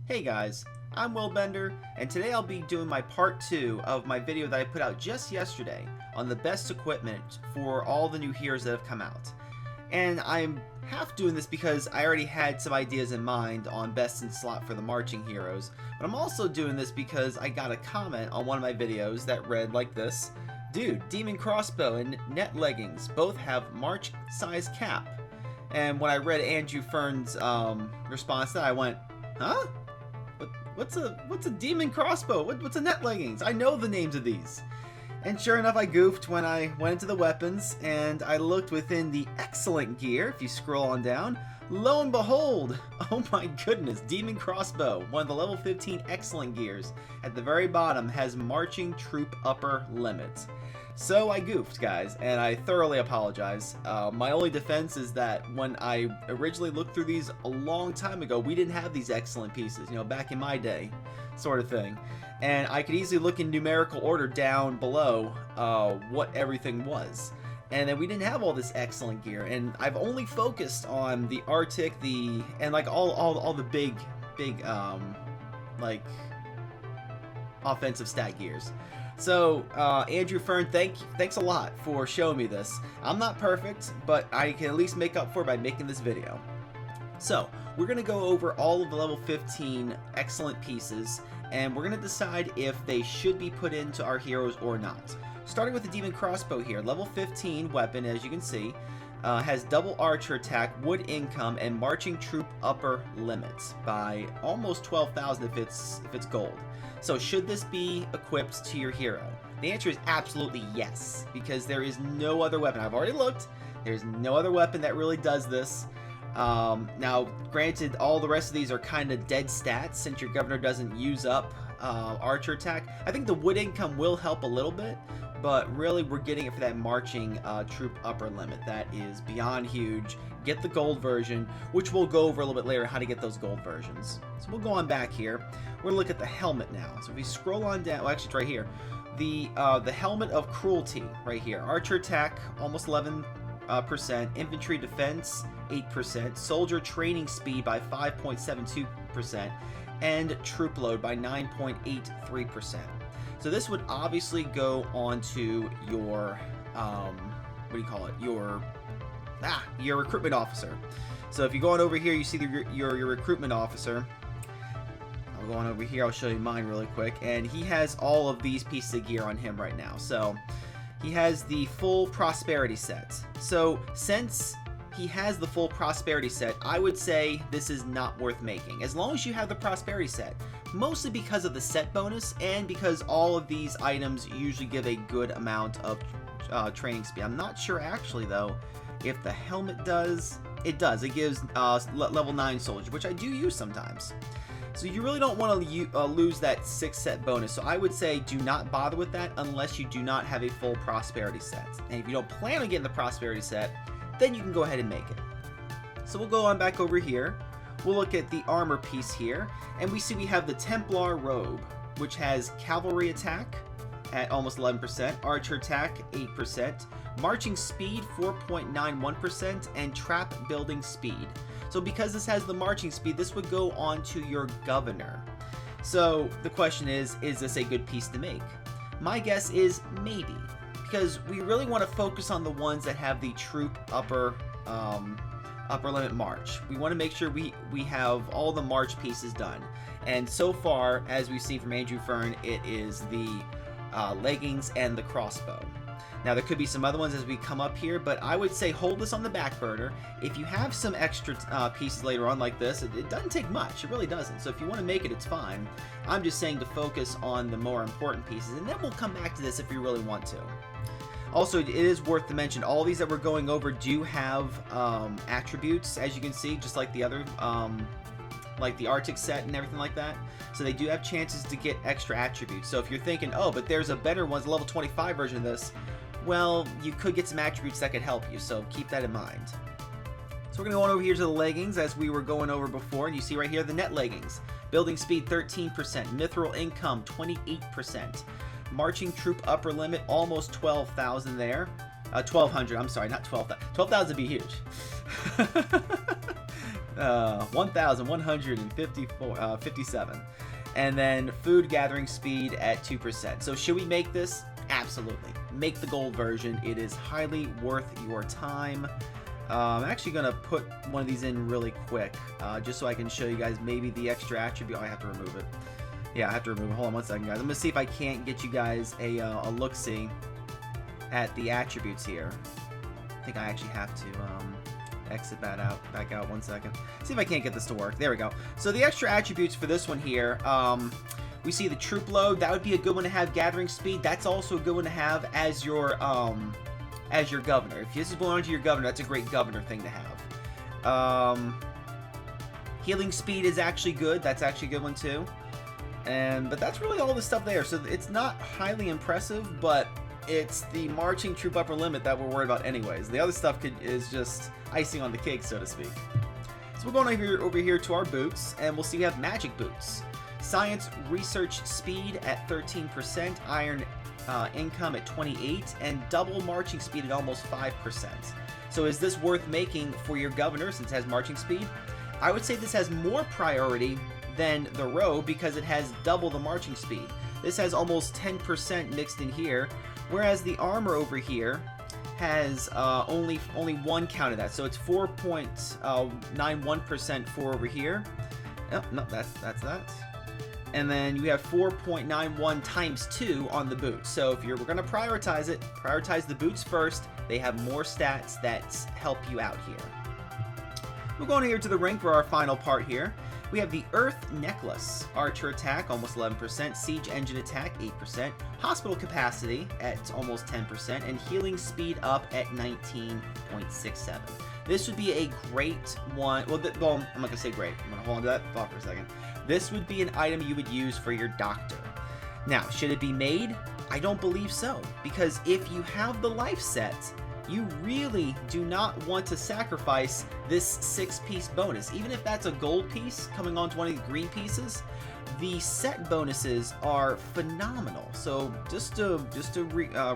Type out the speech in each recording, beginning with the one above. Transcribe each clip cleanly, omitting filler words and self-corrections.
Hey guys, I'm Willbender, and today I'll be doing my part 2 of my video that I put out just yesterday on the best equipment for all the new heroes that have come out. And I'm half doing this because I already had some ideas in mind on best in slot for the marching heroes, but I'm also doing this because I got a comment on one of my videos that read like this: "Dude, Demon Crossbow and Net Leggings both have March size cap." And when I read Andrew Fern's response to that, I went, huh? What's a Demon Crossbow? What's a Net Leggings? I know the names of these. And sure enough, I goofed when I went into the weapons and I looked within the excellent gear. If you scroll on down, lo and behold, oh my goodness, Demon Crossbow, one of the level 15 excellent gears, at the very bottom has Marching Troop Upper Limit. So I goofed, guys, and I thoroughly apologize. My only defense is that when I originally looked through these a long time ago, we didn't have these excellent pieces, you know, back in my day, sort of thing. And I could easily look in numerical order down below what everything was. And then we didn't have all this excellent gear, and I've only focused on the Arctic, and like all the big like offensive stat gears. So, Andrew Fern, thanks a lot for showing me this. I'm not perfect, but I can at least make up for it by making this video. So, we're going to go over all of the level 15 excellent pieces, and we're going to decide if they should be put into our heroes or not. Starting with the Demon Crossbow here, level 15 weapon, as you can see, has double archer attack, wood income, and marching troop upper limits by almost 12,000 if it's gold. So should this be equipped to your hero? The answer is absolutely yes, because there is no other weapon. I've already looked. There's no other weapon that really does this. Now, granted, all the rest of these are kind of dead stats since your governor doesn't use up archer attack. I think the wood income will help a little bit, but really we're getting it for that marching troop upper limit. That is beyond huge. Get the gold version, which we'll go over a little bit later how to get those gold versions. So we'll go on back here. We're gonna look at the helmet now. So if we scroll on down, well, actually it's right here. The helmet of cruelty right here. Archer attack almost 11%, infantry defense 8%, soldier training speed by 5.72%, and troop load by 9.83%. So this would obviously go onto your what do you call it? Your recruitment officer. So if you go on over here, you see your recruitment officer. I'll go on over here. I'll show you mine really quick, and he has all of these pieces of gear on him right now. So he has the full prosperity set. So since he has the full prosperity set, I would say this is not worth making, as long as you have the prosperity set. Mostly because of the set bonus, and because all of these items usually give a good amount of training speed. I'm not sure actually though if the helmet does. It does. It gives level 9 soldier, which I do use sometimes. So you really don't want to lose that 6 set bonus. So I would say do not bother with that unless you do not have a full prosperity set. And if you don't plan on getting the prosperity set, then you can go ahead and make it. So we'll go on back over here. We'll look at the armor piece here, and we see we have the Templar robe, which has cavalry attack at almost 11%, archer attack 8%, marching speed 4.91%, and trap building speed. So because this has the marching speed, this would go on to your governor. So the question is this a good piece to make? My guess is maybe, because we really want to focus on the ones that have the troop upper limit march. We want to make sure we have all the march pieces done. And so far, as we've seen from Andrew Fern, it is the leggings and the crossbow. Now there could be some other ones as we come up here, but I would say hold this on the back burner. If you have some extra pieces later on like this, it doesn't take much. It really doesn't. So if you want to make it, it's fine. I'm just saying to focus on the more important pieces, and then we'll come back to this if you really want to. Also, it is worth to mention, all these that we're going over do have attributes, as you can see, just like the other, like the Arctic set and everything like that. So they do have chances to get extra attributes. So if you're thinking, oh, but there's a better one, level 25 version of this, well, you could get some attributes that could help you, so keep that in mind. So we're going to go on over here to the leggings, as we were going over before, and you see right here the net leggings. Building speed 13%, mithril income 28%. Marching troop upper limit, almost 12,000 there. 1,200, I'm sorry, not 12,000. 12,000 would be huge. 1,157. And then food gathering speed at 2%. So should we make this? Absolutely. Make the gold version. It is highly worth your time. I'm actually going to put one of these in really quick, just so I can show you guys maybe the extra attribute. Oh, I have to remove it. Yeah, I have to remove it. Hold on one second, guys. I'm going to see if I can't get you guys a look-see at the attributes here. I think I actually have to exit back out 1 second. See if I can't get this to work. There we go. So the extra attributes for this one here, we see the troop load. That would be a good one to have. Gathering speed, that's also a good one to have as your governor. If this is belonging to your governor, that's a great governor thing to have. Healing speed is actually good. That's actually a good one too. But that's really all the stuff there. So it's not highly impressive, but it's the marching troop upper limit that we're worried about anyways. The other stuff is just icing on the cake, so to speak. So we're going over here to our boots, and we'll see we have magic boots. Science research speed at 13%, iron income at 28%, and double marching speed at almost 5%. So is this worth making for your governor since it has marching speed? I would say this has more priority than the row because it has double the marching speed. This has almost 10% mixed in here, whereas the armor over here has only one count of that. So it's 4.91% for over here. Oh, no, that's that. And then you have 4.91 times 2 on the boots. So if we're going to prioritize it, prioritize the boots first. They have more stats that help you out here. We're going here to the ring for our final part here. We have the Earth Necklace. Archer attack, almost 11%. Siege engine attack, 8%. Hospital capacity at almost 10%. And healing speed up at 19.67. This would be a great one. Well, I'm not going to say great. I'm going to hold on to that thought for a second. This would be an item you would use for your doctor. Now, should it be made? I don't believe so. Because if you have the life set, you really do not want to sacrifice this 6-piece bonus. Even if that's a gold piece coming onto one of the green pieces, the set bonuses are phenomenal. So just to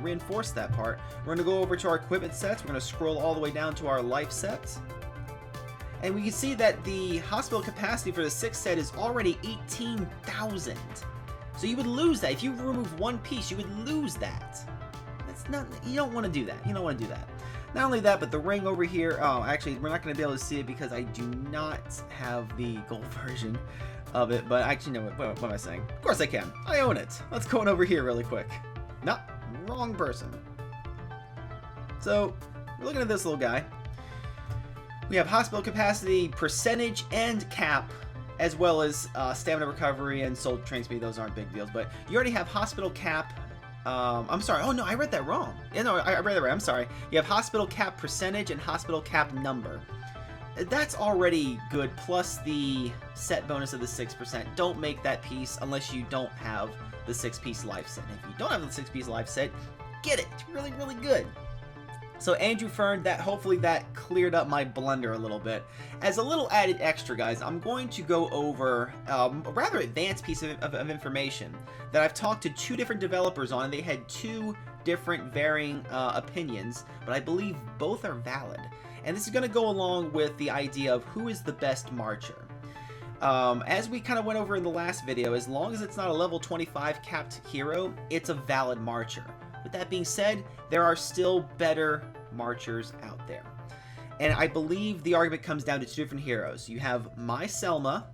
reinforce that part, we're going to go over to our equipment sets. We're going to scroll all the way down to our life sets. And we can see that the hospital capacity for the 6th set is already 18,000. So you would lose that. If you remove one piece, you would lose that. You don't want to do that. You don't want to do that. Not only that, but the ring over here, actually, we're not going to be able to see it because I do not have the gold version of it, but actually, no, what am I saying? Of course I can. I own it. Let's go on over here really quick. No, wrong person. So, we're looking at this little guy. We have hospital capacity, percentage, and cap, as well as stamina recovery and soul train speed. Those aren't big deals, but you already have hospital cap. I'm sorry. Oh, no, I read that wrong. Yeah, no, I read that right. I'm sorry. You have hospital cap percentage and hospital cap number. That's already good, plus the set bonus of the 6%. Don't make that piece unless you don't have the 6-piece life set. If you don't have the 6-piece life set, get it. It's really, really good. So Andrew Fern, hopefully that cleared up my blunder a little bit. As a little added extra, guys, I'm going to go over a rather advanced piece of information that I've talked to 2 different developers on, and they had 2 different varying opinions, but I believe both are valid. And this is going to go along with the idea of who is the best marcher. As we kind of went over in the last video, as long as it's not a level 25 capped hero, it's a valid marcher. With that being said, there are still better marchers out there. And I believe the argument comes down to 2 different heroes. You have my Selma,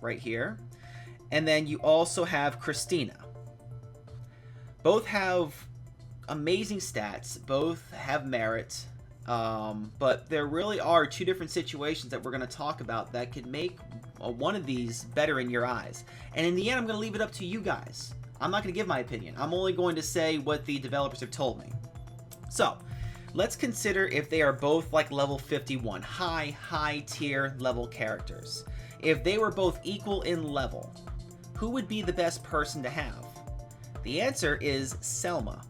right here, and then you also have Christina. Both have amazing stats, both have merit, but there really are 2 different situations that we're going to talk about that could make one of these better in your eyes. And in the end, I'm going to leave it up to you guys. I'm not going to give my opinion. I'm only going to say what the developers have told me. So, let's consider if they are both like level 51, high tier level characters. If they were both equal in level, who would be the best person to have? The answer is Selma.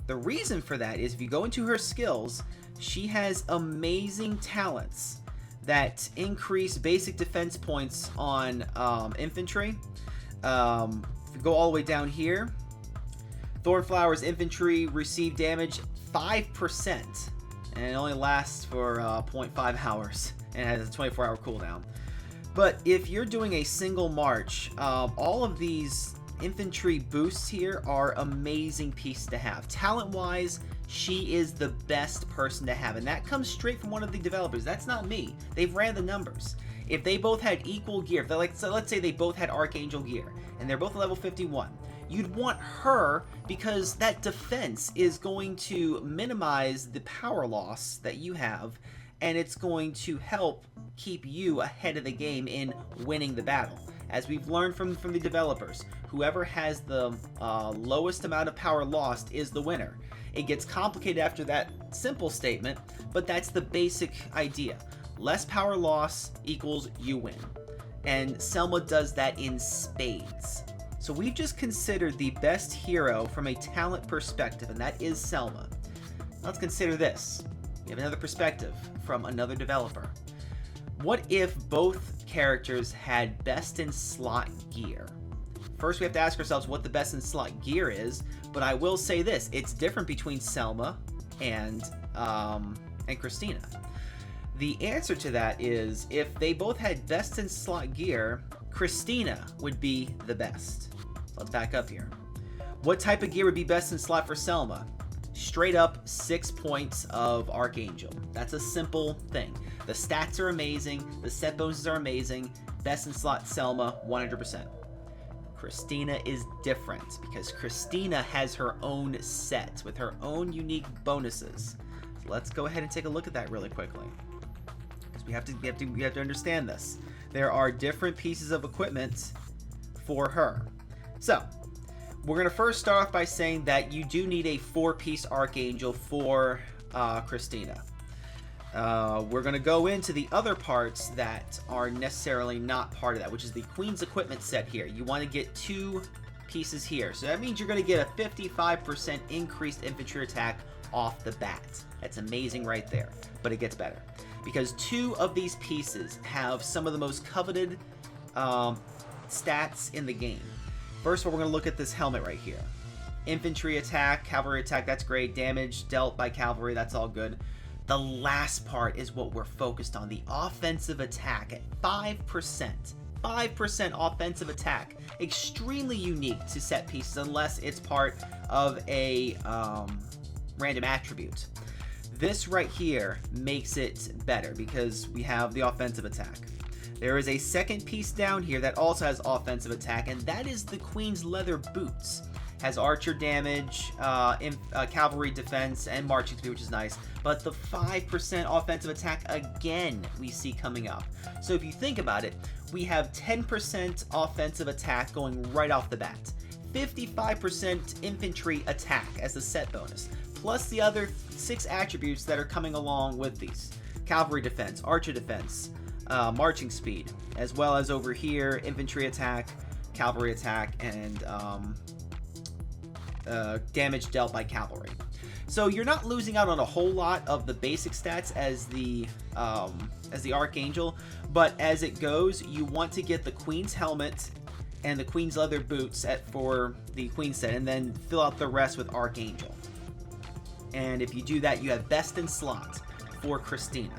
The reason for that is if you go into her skills, she has amazing talents that increase basic defense points on infantry. If you go all the way down here, Thornflower's infantry receive damage 5%, and it only lasts for 0.5 hours. and it has a 24-hour cooldown. But if you're doing a single march, all of these infantry boosts here are amazing pieces to have. Talent-wise, she is the best person to have, and that comes straight from one of the developers. That's not me. They've ran the numbers. If they both had equal gear, if they're like, so let's say they both had Archangel gear, and they're both level 51, you'd want her because that defense is going to minimize the power loss that you have, and it's going to help keep you ahead of the game in winning the battle. As we've learned from the developers, whoever has the lowest amount of power lost is the winner. It gets complicated after that simple statement, but that's the basic idea. Less power loss equals you win. And Selma does that in spades. So we've just considered the best hero from a talent perspective, and that is Selma. Let's consider this. We have another perspective from another developer. What if both characters had best in slot gear? First, we have to ask ourselves what the best in slot gear is, but I will say this: it's different between Selma and Christina. The answer to that is, if they both had best in slot gear, Christina would be the best. Let's back up here. What type of gear would be best in slot for Selma? Straight up 6 points of Archangel. That's a simple thing. The stats are amazing, the set bonuses are amazing. Best in slot Selma, 100%. Christina is different because Christina has her own set with her own unique bonuses. So let's go ahead and take a look at that really quickly. Because we have to understand this. There are different pieces of equipment for her. So we're going to first start off by saying that you do need a 4-piece Archangel for Christina. We're going to go into the other parts that are necessarily not part of that, which is the Queen's Equipment set here. You want to get 2 pieces here. So that means you're going to get a 55% increased infantry attack off the bat. That's amazing right there. But it gets better. Because 2 of these pieces have some of the most coveted stats in the game. First of all, we're going to look at this helmet right here. Infantry attack, cavalry attack, that's great. Damage dealt by cavalry, that's all good. The last part is what we're focused on, the offensive attack at 5%. 5% offensive attack. Extremely unique to set pieces unless it's part of a random attribute. This right here makes it better because we have the offensive attack. There is a second piece down here that also has offensive attack, and that is the Queen's leather boots. Has archer damage, cavalry defense, and marching speed, which is nice. But the 5% offensive attack again we see coming up. So if you think about it, we have 10% offensive attack going right off the bat. 55% infantry attack as the set bonus. Plus the other 6 attributes that are coming along with these. Cavalry defense, archer defense, marching speed, as well as over here, infantry attack, cavalry attack, and damage dealt by cavalry. So you're not losing out on a whole lot of the basic stats as the Archangel, but as it goes, you want to get the Queen's helmet and the Queen's leather boots for the Queen set, and then fill out the rest with Archangel. And if you do that, you have best in slot for Christina.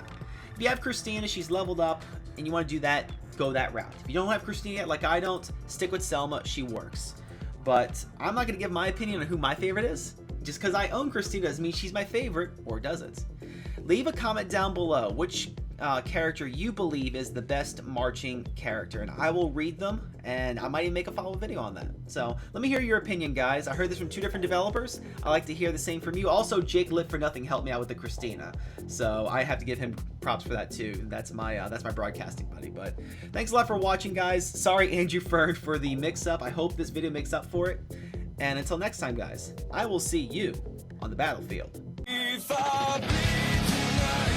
If you have Christina, she's leveled up, and you want to do that, go that route. If you don't have Christina yet, like I don't, stick with Selma, she works. But I'm not going to give my opinion on who my favorite is. Just because I own Christina doesn't mean she's my favorite, or does it? Leave a comment down below which character you believe is the best marching character, and I will read them, and I might even make a follow-up video on that. So let me hear your opinion, guys. I heard this from 2 different developers. I like to hear the same from you. Also, Jake Lit for Nothing helped me out with the Christina, so I have to give him props for that too. That's my broadcasting buddy. But thanks a lot for watching, guys. Sorry, Andrew Fern, for the mix-up. I hope this video makes up for it. And until next time, guys, I will see you on the battlefield. If I bleed tonight.